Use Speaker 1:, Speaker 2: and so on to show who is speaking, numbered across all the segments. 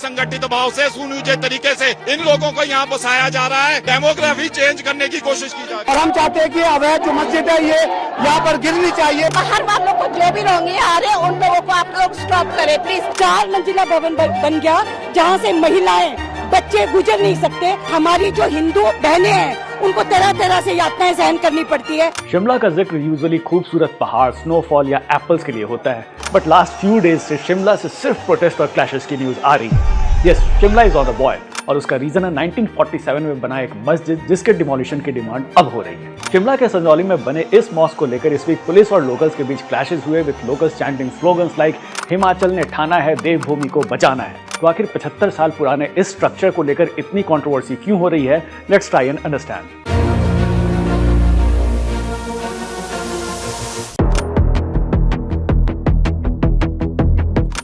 Speaker 1: संगठित भाव से सुनियोजित तरीके से इन लोगों को यहाँ बसाया जा रहा है। डेमोग्राफी चेंज करने की कोशिश की जा रही है।
Speaker 2: और हम चाहते हैं कि अवैध जो मस्जिद है ये यहाँ पर गिरनी चाहिए।
Speaker 3: बाहर वालों को जो भी लोग आ रहे हैं उन लोगों को आप लोग स्टॉप करें प्लीज। 4 मंजिला भवन बन गया जहाँ से महिलाएं बच्चे गुजर नहीं सकते। हमारी जो हिंदू बहनें हैं उनको तरह तरह से यातनाएं सहन करनी पड़ती है।
Speaker 4: शिमला का जिक्र यूजुअली खूबसूरत पहाड़, स्नोफॉल या एप्पल्स के लिए होता है, बट लास्ट फ्यू डेज से शिमला से सिर्फ प्रोटेस्ट और क्लैशेस की न्यूज आ रही है। Yes, Shimla is on the boil और उसका रीजन है 1947 में बना एक मस्जिद जिसके डिमोलिशन की डिमांड अब हो रही है। शिमला के संजौली में बने इस मॉस्क को लेकर इस वीक पुलिस और लोकल्स के बीच क्लैशेस हुए with locals chanting slogans like Himachal ने ठाना है देवभूमि को बचाना है। तो आखिर 75 साल पुराने इस स्ट्रक्चर को लेकर इतनी कंट्रोवर्सी क्यों हो रही है? Let's try and understand.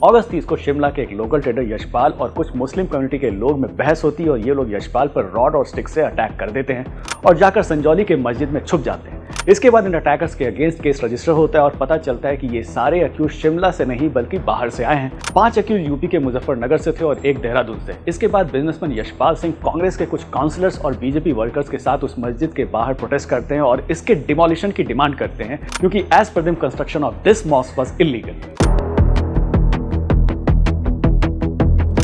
Speaker 4: अगस्त 30 को शिमला के एक लोकल ट्रेडर यशपाल और कुछ मुस्लिम कम्युनिटी के लोग में बहस होती है और ये लोग यशपाल पर रॉड और स्टिक से अटैक कर देते हैं और जाकर संजौली के मस्जिद में छुप जाते हैं। इसके बाद इन अटैकर्स के अगेंस्ट केस रजिस्टर होता है और पता चलता है कि ये सारे अक्यूज शिमला से नहीं बल्कि बाहर से आए हैं। 5 अक्यूज यूपी के मुजफ्फरनगर से थे और 1 देहरादून से। इसके बाद बिजनेसमैन यशपाल सिंह कांग्रेस के कुछ काउंसलर्स और बीजेपी वर्कर्स के साथ उस मस्जिद के बाहर प्रोटेस्ट करते हैं और इसके डिमोलिशन की डिमांड करते हैं क्योंकि as per them construction of this mosque was illegal.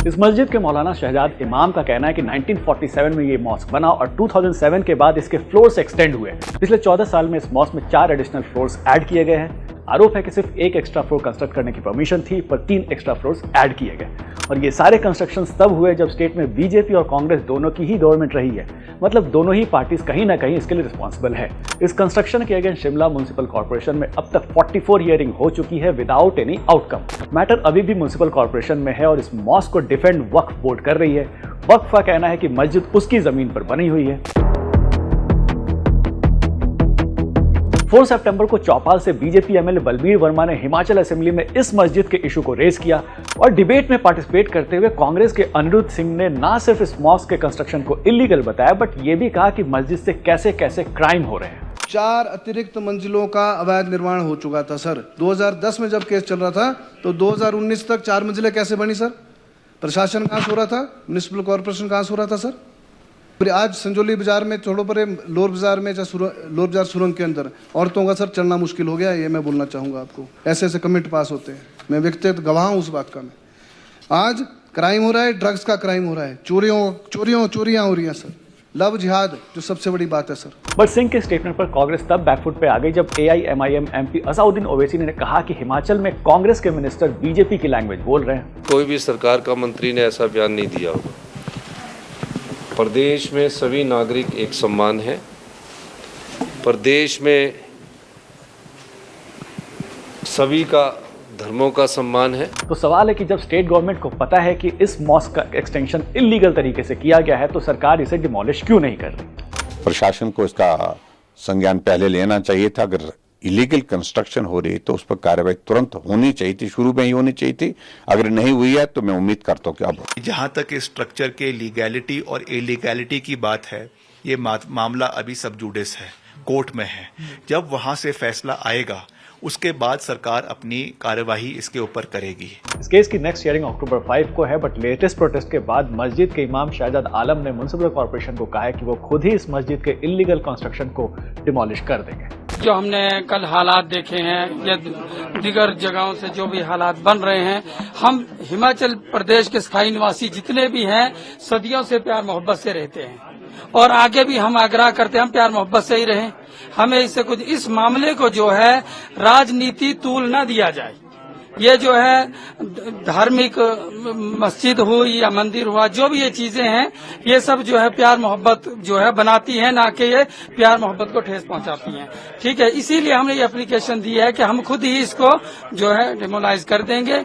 Speaker 4: इस मस्जिद के मौलाना शहजाद इमाम का कहना है कि 1947 में ये मॉस्क बना और 2007 के बाद इसके फ्लोर्स एक्सटेंड हुए। पिछले 14 साल में इस मॉस्क में 4 एडिशनल फ्लोर्स ऐड किए गए हैं। आरोप है कि सिर्फ 1 एक्स्ट्रा फ्लोर कंस्ट्रक्ट करने की परमिशन थी पर 3 एक्स्ट्रा फ्लोर्स ऐड किए गए और ये सारे कंस्ट्रक्शंस तब हुए जब स्टेट में बीजेपी और कांग्रेस दोनों की ही गवर्नमेंट रही है। मतलब दोनों ही पार्टीज कहीं ना कहीं इसके लिए रिस्पॉन्सिबल है। इस कंस्ट्रक्शन के अगेंस्ट शिमला म्युनिसिपल कॉर्पोरेशन में अब तक 44 हियरिंग हो चुकी है विदाउट एनी आउटकम। मैटर अभी भी म्युनिसिपल कॉर्पोरेशन में है और इस मॉस्क को डिफेंड वक्फ बोर्ड कर रही है। वक्फ का कहना है कि मस्जिद उसकी जमीन पर बनी हुई है। 4 सितंबर को चौपाल से बीजेपी एमएलए बलबीर वर्मा ने हिमाचल असेंबली में इस मस्जिद के इशू को रेज किया और डिबेट में पार्टिसिपेट करते हुए कांग्रेस के अनिरुद्ध सिंह ने ना सिर्फ इस मॉस्क के कंस्ट्रक्शन को इलीगल बताया बट ये भी कहा कि मस्जिद से कैसे कैसे क्राइम हो रहे हैं।
Speaker 5: 4 अतिरिक्त मंजिलों का अवैध निर्माण हो चुका था सर। 2010 में जब केस चल रहा था तो 2019 तक 4 मंजिलें कैसे बनी सर? प्रशासन कहाँ सो रहा था? म्युनिसिपल कॉर्पोरेशन कहाँ सो रहा था सर? आज संजौली बाजार में छोड़ो परे लोअर बाजार में लोअर बाजार सुरंग के अंदर औरतों का सर चलना मुश्किल हो गया। ये मैं बोलना चाहूँगा आपको। ऐसे ऐसे कमेंट पास होते हैं, मैं व्यक्तिगत गवाह हूँ उस बात का। मैं आज क्राइम हो रहा है, ड्रग्स का क्राइम हो रहा है, चोरियां हो रही हैं सर। लव जिहाद जो सबसे बड़ी बात है सर।
Speaker 4: बट सिंह के स्टेटमेंट पर कांग्रेस तब बैकफुट पे आ गई जब AIMIM MP असाउद्दीन ओवैसी ने कहा कि हिमाचल में कांग्रेस के मिनिस्टर बीजेपी की लैंग्वेज बोल रहे हैं।
Speaker 6: कोई भी सरकार का मंत्री ने ऐसा बयान नहीं दिया होगा। प्रदेश में सभी नागरिक एक समान है। प्रदेश में सभी का धर्मों का सम्मान है।
Speaker 4: तो सवाल है कि जब स्टेट गवर्नमेंट को पता है कि इस मॉस्क का एक्सटेंशन इलीगल तरीके से किया गया है तो सरकार इसे डिमोलिश क्यों नहीं कर रही?
Speaker 7: प्रशासन को इसका संज्ञान पहले लेना चाहिए था। अगर इलीगल कंस्ट्रक्शन हो रही तो उस पर कार्रवाई तुरंत होनी चाहिए थी, शुरू में ही होनी चाहिए थी। अगर नहीं हुई है तो मैं उम्मीद करता हूँ कि अब
Speaker 8: जहाँ तक इस स्ट्रक्चर के लीगैलिटी और इलीगैलिटी की बात है, ये मामला अभी सब जुडिस है, कोर्ट में है। जब वहाँ से फैसला आएगा उसके बाद सरकार अपनी कार्यवाही इसके ऊपर करेगी।
Speaker 4: इस केस की नेक्स्ट हियरिंग अक्टूबर 5 को है बट लेटेस्ट प्रोटेस्ट के बाद मस्जिद के इमाम शहजाद आलम ने म्युनिसिपल कॉर्पोरेशन को कहा है कि वो खुद ही इस मस्जिद के इलीगल कंस्ट्रक्शन को डिमोलिश कर देंगे।
Speaker 9: जो हमने कल हालात देखे हैं या दीगर जगहों से जो भी हालात बन रहे हैं, हम हिमाचल प्रदेश के स्थायी निवासी जितने भी हैं सदियों से प्यार मोहब्बत से रहते हैं और आगे भी हम आग्रह करते हैं हम प्यार मोहब्बत से ही रहें। हमें इससे कुछ इस मामले को जो है राजनीति तूल न दिया जाए। ये जो है धार्मिक मस्जिद हुई या मंदिर हुआ, जो भी ये चीजें हैं ये सब जो है प्यार मोहब्बत जो है बनाती हैं, ना कि ये प्यार मोहब्बत को ठेस पहुंचाती हैं। ठीक है, इसीलिए हमने ये एप्लीकेशन दी है कि हम खुद ही इसको जो है डिमोलाइज कर देंगे।